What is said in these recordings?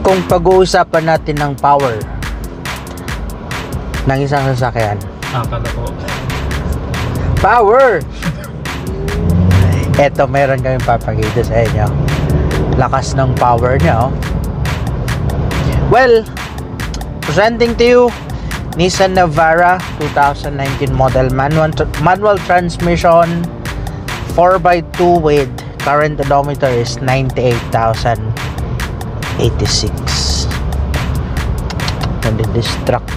kung pag-uusapan natin ng power ng isang sasakyan. Kala ko. Power! Eto, meron kaming papakita sa inyo. Lakas ng power niya, oh. Well, presenting to you Nissan Navara 2019 model, manual transmission, 4x2 with current odometer is 98,086. Nadidistract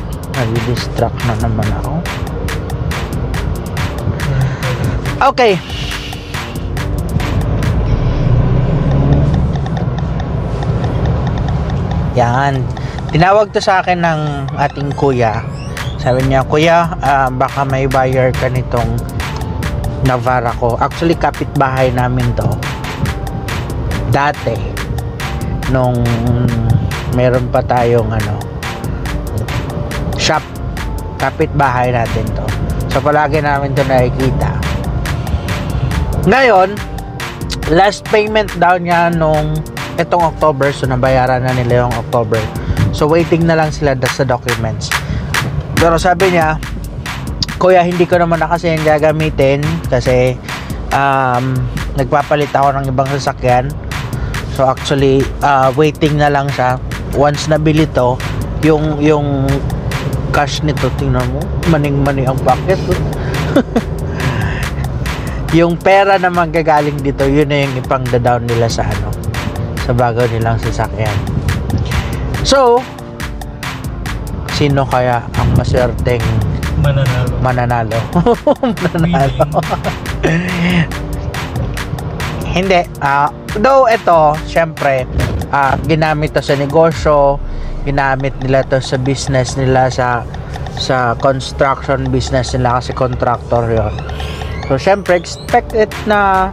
na naman ako. Okay. Yan. Tinawag to sa akin ng ating kuya. Sabi niya, kuya, baka may buyer ka nitong Navara ko. Actually, kapitbahay namin to. Dati, nung meron pa tayong shop, kapitbahay natin to. So, palagi namin to nakikita. Ngayon, last payment daw niya nung itong October, so nabayaran na nila yung October. So waiting na lang sila sa documents. Pero sabi niya, kuya, hindi ko naman na kasi yung gagamitin kasi nagpapalit ako ng ibang sasakyan. So actually, waiting na lang siya. Once nabili to, yung cash nito, tingnan mo, maning-mani ang packet. Yung pera na manggagaling dito, yun na yung ipang-down nila sa sa bago nilang sasakyan. So, sino kaya ang maswerteng mananalo? Mananalo. Hindi. Though ito, syempre, ginamit to sa negosyo, ginamit nila to sa business nila, sa construction business nila kasi contractor yon. So, syempre, expect it na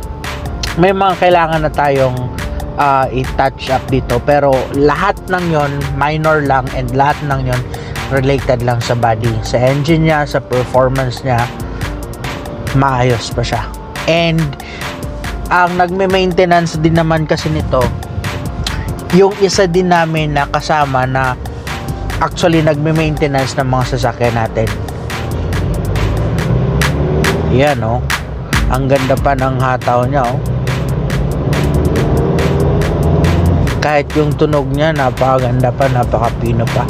may mga kailangan na tayong i-touch up dito, pero lahat ng yon minor lang, and lahat ng yon related lang sa body, sa engine niya, sa performance niya, maayos pa siya. And ang nagme-maintenance din naman kasi nito yung isa din namin na kasama na actually nagme-maintenance ng mga sasakyan natin. Yan, oh, ang ganda pa ng hataw niya, oh. Kahit yung tunog niya, napakaganda pa, napakapino pa.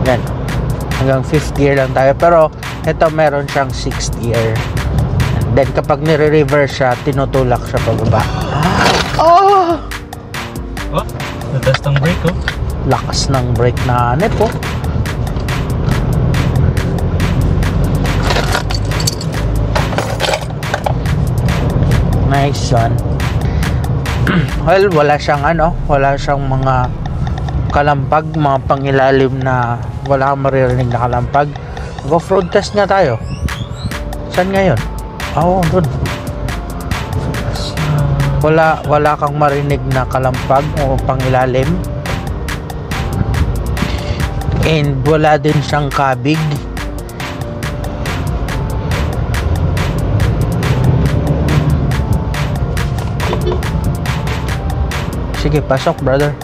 Yan. Hanggang 5th gear lang tayo. Pero, ito meron siyang 6th gear. Then, kapag nire-reverse siya, tinutulak siya pababa. Oh! Oh, natas ng brake, oh. Lakas ng brake na po. Nice one. Well, wala siyang mga kalampag, mga pangilalim na wala kang maririnig na kalampag. Off-road test nga tayo. Saan ngayon? Doon. Wala kang marinig na kalampag o pangilalim. And wala din siyang kabig. Sige, pasok, brother.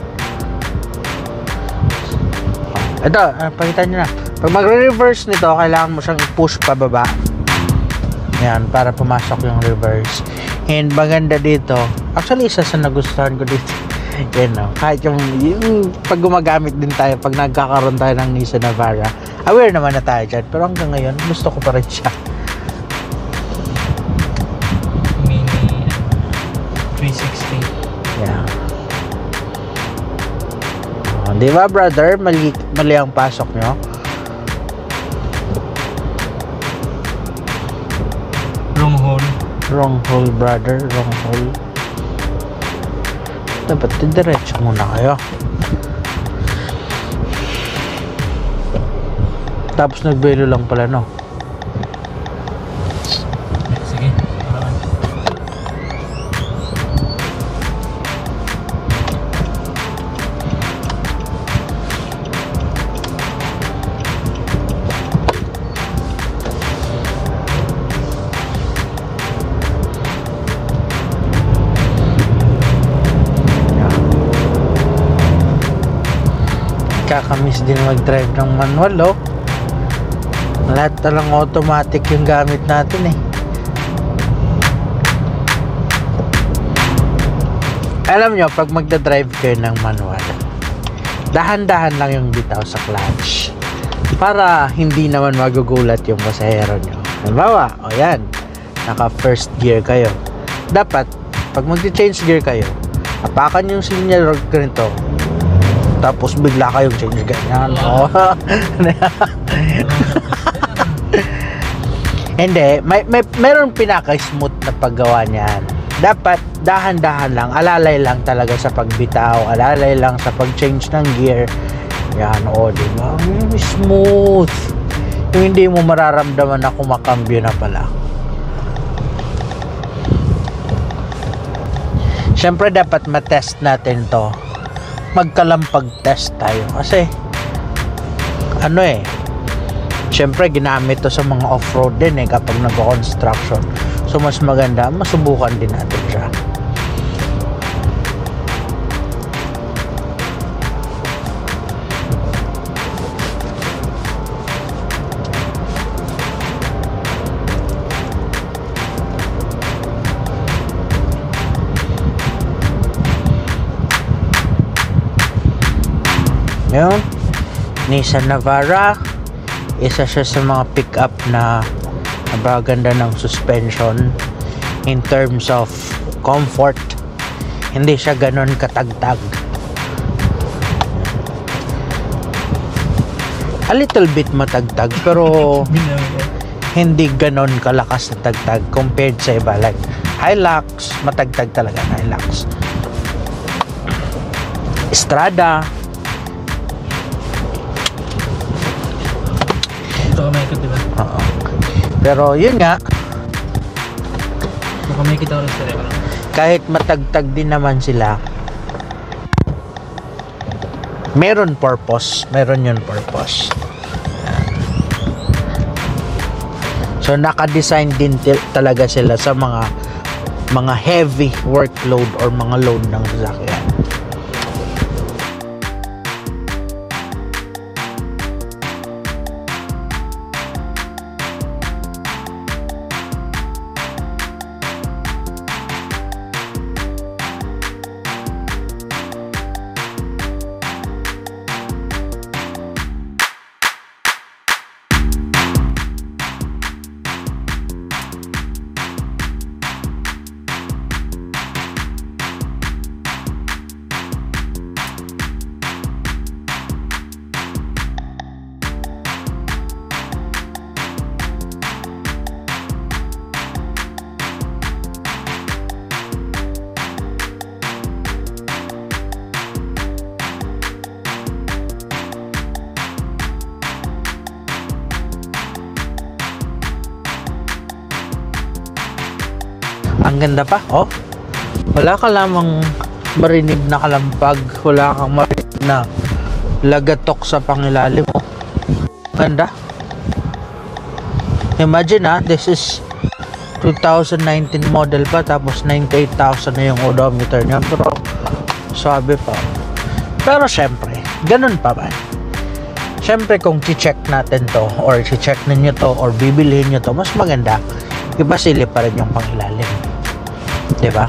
Ito, pakita nyo na. Pag magre-reverse nito, kailangan mo siyang i-push pababa. Yan, para pumasok yung reverse. And maganda dito, actually, isa sa nagustuhan ko dito. Yan, no? Kahit yung pag gumagamit din tayo, pag nagkakaroon tayo ng Nissan Navara, aware naman na tayo dyan. Pero hanggang ngayon, gusto ko pa rin siya. Mini 360. Yeah. Di ba, brother? Mali ang pasok nyo. Wrong hole, brother. Wrong hole. Dapat diretso muna kayo. Tapos nagbelo lang pala, no? Sige. Nakakamiss din mag-drive ng manual, oh. Lahat talang automatic yung gamit natin, eh. Alam nyo, pag magdadrive kayo ng manual, dahan-dahan lang yung bitaw sa clutch para hindi naman magugulat yung pasahero nyo. Halimbawa, o yan, naka first gear kayo. Dapat, pag mag-change gear kayo, apakan yung sinyal ganito, tapos bigla kayong change ganyan. Oh. Hindi, meron pinaka-smooth na paggawa niyan. Dapat dahan-dahan lang, alalay lang talaga sa pagbitaw, alalay lang sa pag-change ng gear. Yan, o, diba? Smooth. Yung hindi mo mararamdaman na kumakambyo na pala. Siyempre, dapat matest natin to. Magkalampag test tayo. Kasi, ano eh, siyempre, ginamit to sa mga off-road din eh, kapag nag-construction. So, mas maganda, masubukan din natin siya. Yun, Nissan Navara, isa siya sa mga pick-up na napakaganda ng suspension in terms of comfort. Hindi siya ganon katagtag. A little bit matagtag, pero hindi ganon kalakas na tagtag compared sa iba. Like Hilux, matagtag talaga na Hilux. Strada, diba? oo. Pero yun nga, Baka may kita ulit sa record. kahit matagtag din naman sila, meron purpose. Meron yun purpose. So naka-design din talaga sila sa mga heavy workload or mga load ng sasakyan. Ang ganda pa, oh. Wala ka lamang marinig na kalampag, wala kang marinig na lagatok sa pangilalim, oh. Ganda. Imagine this is 2019 model pa, tapos 98,000 na yung odometer niya, pero sabi pa. Pero syempre, ganun pa ba? Syempre kung chi-check natin to, or chi-check ninyo to, or bibilihin nyo to, mas maganda ipasilip pa rin yung pangilalim. Diba?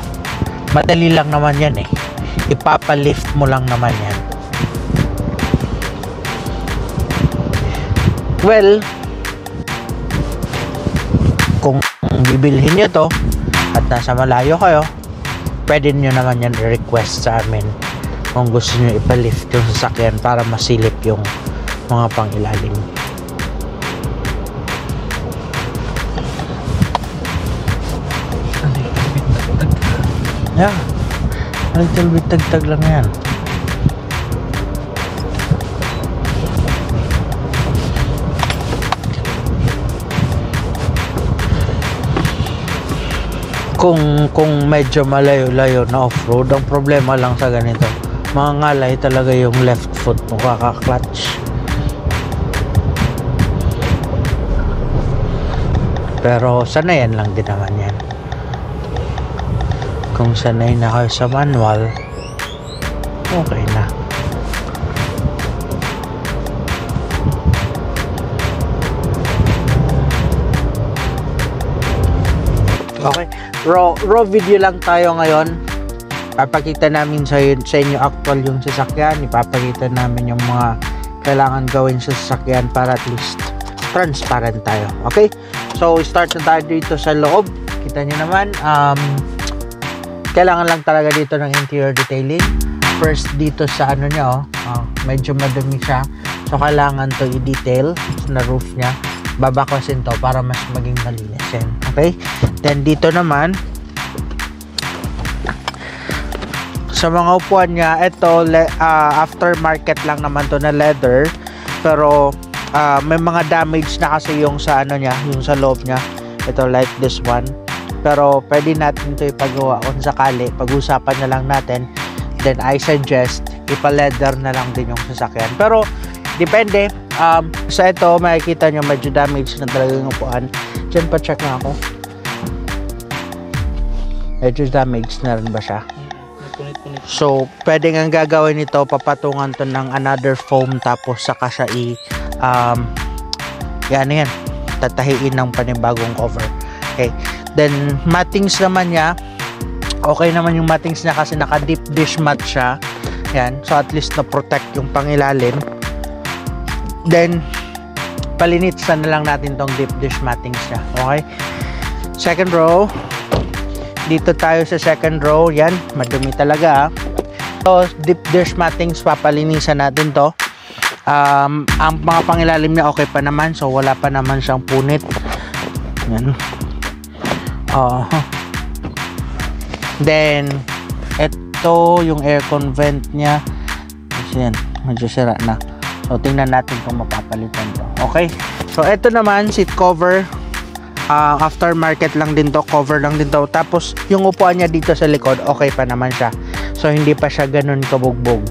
Madali lang naman yan eh. Ipapalift mo lang naman yan. Well, kung bibilhin nyo to at nasa malayo kayo, pwede nyo naman yan i-request sa amin kung gusto nyo ipalift yung sasakyan para masilip yung mga pangilalim. Yeah, a little bit tagtag lang yan. Kung medyo malayo-layo na off-road, ang problema lang sa ganito, mangangalay talaga yung left foot mo kaka-clutch. Pero sanayan lang din naman yan. Kung sanay na kayo sa manual, okay na. Okay, raw video lang tayo ngayon. Papakita namin sa inyo actual yung sasakyan. Ipapakita namin yung mga kailangan gawin sa sasakyan para at least transparent tayo. Okay, so start na tayo dito sa loob. Kita nyo naman, kailangan lang talaga dito ng interior detailing. First dito sa ano niya, medyo madumi siya. So kailangan to i-detail na roof niya. Babakwasin to para mas maging malinis yan. Okay? Then dito naman sa mga upuan niya, ito aftermarket lang naman to na leather. Pero may mga damage na kasi yung sa ano niya, yung sa loob niya. Ito like this one. Pero pwede natin to ipagawa kung sakali. Pag-usapan na lang natin. Then I suggest ipa-leather na lang din yung sasakyan. Pero depende. Sa ito makikita nyo medyo damage na talaga yung upuan. Diyan pa check na ako. Medyo damage na rin ba siya? So pwede nga gagawin ito, papatungan to ng another foam tapos saka siya yan, tatahiin ng panibagong cover. Okay. Then mattings naman niya, okay naman yung mattings niya kasi naka deep dish mat siya. Yan, so at least na protect yung pangilalim. Then palinitsan na lang natin tong deep dish mattings niya. Okay, second row, dito tayo sa second row. Yan, madumi talaga. So deep dish mattings, papalinisan natin to. Ang mga pangilalim niya okay pa naman, so wala pa naman siyang punit. Yan. Then ito yung aircon vent niya. Yan, medyo sira na. So tingnan natin kung mapapalitan to. Okay, so ito naman seat cover, aftermarket lang din to, cover lang din to. Tapos yung upuan niya dito sa likod okay pa naman siya, so hindi pa siya ganun kabugbog.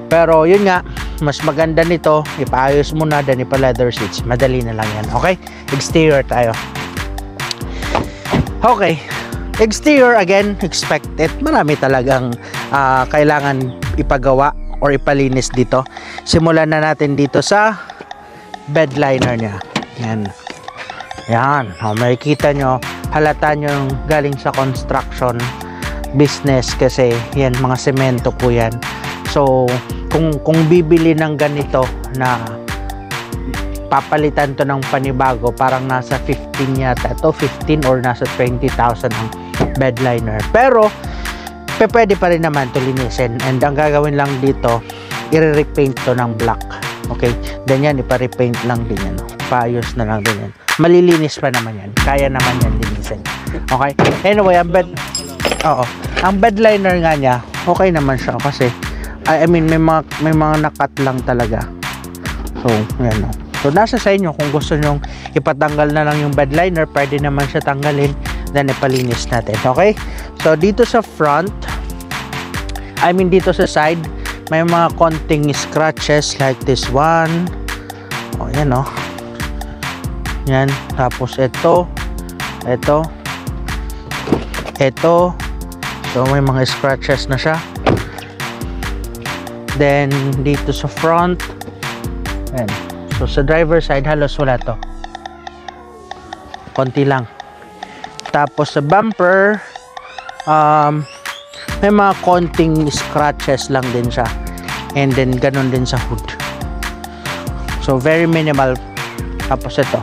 Pero yun nga, mas maganda nito, ipaayos mo na, then ipa-leather seats. Madali na lang yan. Okay, exterior tayo. Okay, exterior again, expected. Marami talagang kailangan ipagawa or ipalinis dito. Simulan na natin dito sa bed liner niya. Yan. Yan. Makikita nyo, halata nyo yung galing sa construction business kasi yan, mga semento po yan. So, kung bibili ng ganito na papalitan to ng panibago, parang nasa 15 yata to, 15 or nasa 20,000 ang bed liner. Pero pwede pa rin naman to linisin, and ang gagawin lang dito, i-repaint to ng black. Okay, then yan, ipa-repaint lang din yan, paayos na lang din yan, malilinis pa naman yan, kaya naman yan linisin. Okay, anyway, ang bed liner nga niya okay naman siya kasi I mean may mga nakat lang talaga. So yan, so nasa sa inyo kung gusto nyong ipatanggal na lang yung bed liner, pwede naman siya tanggalin, then ipalinis natin. Okay, so dito sa front, I mean dito sa side, may mga konting scratches like this one. Yan yan. Tapos ito, so may mga scratches na siya. Then dito sa front, ayan. So sa driver side halos wala to, konti lang. Tapos sa bumper, may mga konting scratches lang din siya, and then ganun din sa hood, so very minimal. Tapos ito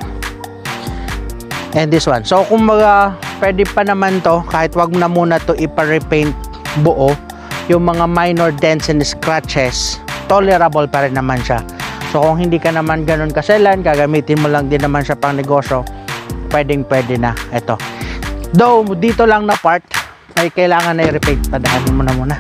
and this one, so kumbaga pwede pa naman to, kahit wag na muna to ipa-repaint buo. Yung mga minor dents and scratches, tolerable pa rin naman siya. So kung hindi ka naman ganun kaselan, gagamitin mo lang din naman siya pang negosyo, pwede na. Ito, though dito lang na part may kailangan na i-repaint. Tadaanin mo na muna.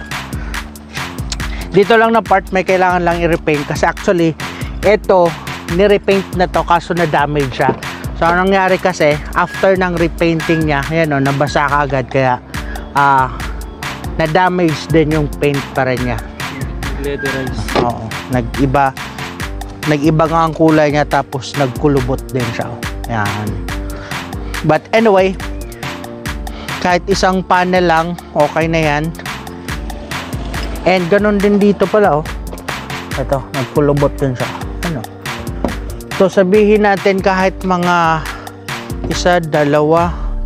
Dito lang na part may kailangan lang i-repaint kasi actually ito ni-repaint na to kaso na damage siya. So anong nangyari kasi after ng repainting niya, ayan nabasa ka agad, kaya na-damage din yung paint pa rin niya. Oo, nag-iba nga ang kulay niya, tapos nagkulubot din siya. Ayan. But anyway, kahit isang panel lang, okay na yan. And ganun din dito pala, ito, nagkulubot din siya. So sabihin natin kahit mga 1, 2,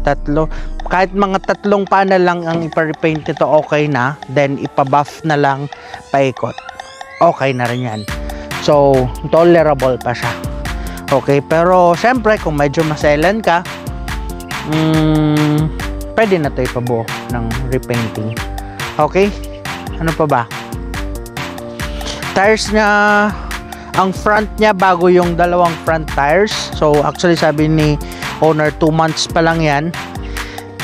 3, kahit mga 3 panel lang ang ipa-repaint nito, okay na. Then ipa-buff na lang paikot, okay na rin yan. So tolerable pa siya. Okay, pero syempre kung medyo maselan ka, pwede na ito ipabuo ng repainting. Okay, ano pa ba? Tires niya, ang front niya bago yung 2 front tires. So actually sabi ni owner 2 months pa lang yan.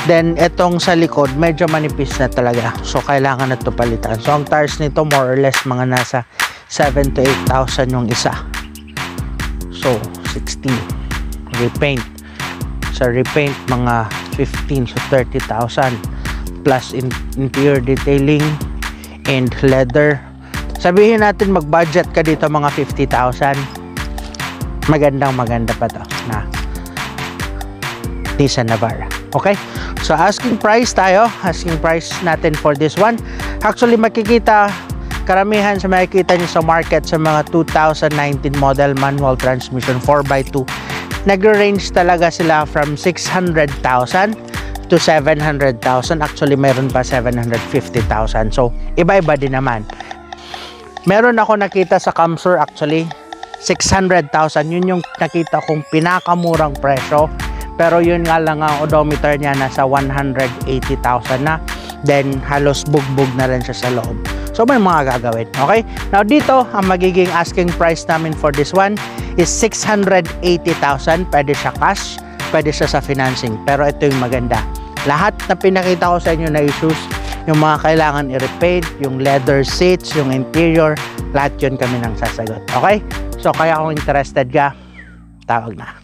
Then etong sa likod medyo manipis na talaga, so kailangan na ito palitan. So ang tires nito more or less mga nasa 7,000 to 8,000 yung isa. So 16 repaint, sa repaint mga 15 to 30,000 plus interior detailing and leather. Sabihin natin mag-budget ka dito mga 50,000. Maganda pa to na Nissan Navara. Okay, so asking price tayo. Asking price natin for this one, actually makikita, karamihan sa makikita nyo sa market sa mga 2019 model manual transmission 4x2, nagre-range talaga sila from 600,000 to 700,000. Actually meron pa 750,000. So iba-iba din naman. Meron ako nakita sa Camsur, actually 600,000, yun yung nakita kong pinakamurang presyo. Pero yun nga lang, ang odometer niya nasa 180,000 na. Then halos bugbog na rin siya sa loob. So may mga gagawin. Okay, now dito ang magiging asking price namin for this one is 680,000. Pwede siya cash, pwede siya sa financing. Pero ito yung maganda, lahat na pinakita ko sa inyo na issues, yung mga kailangan i-repaint, yung leather seats, yung interior, lahat yun kami nang sasagot. Okay, so kaya kung interested ka, tawag na.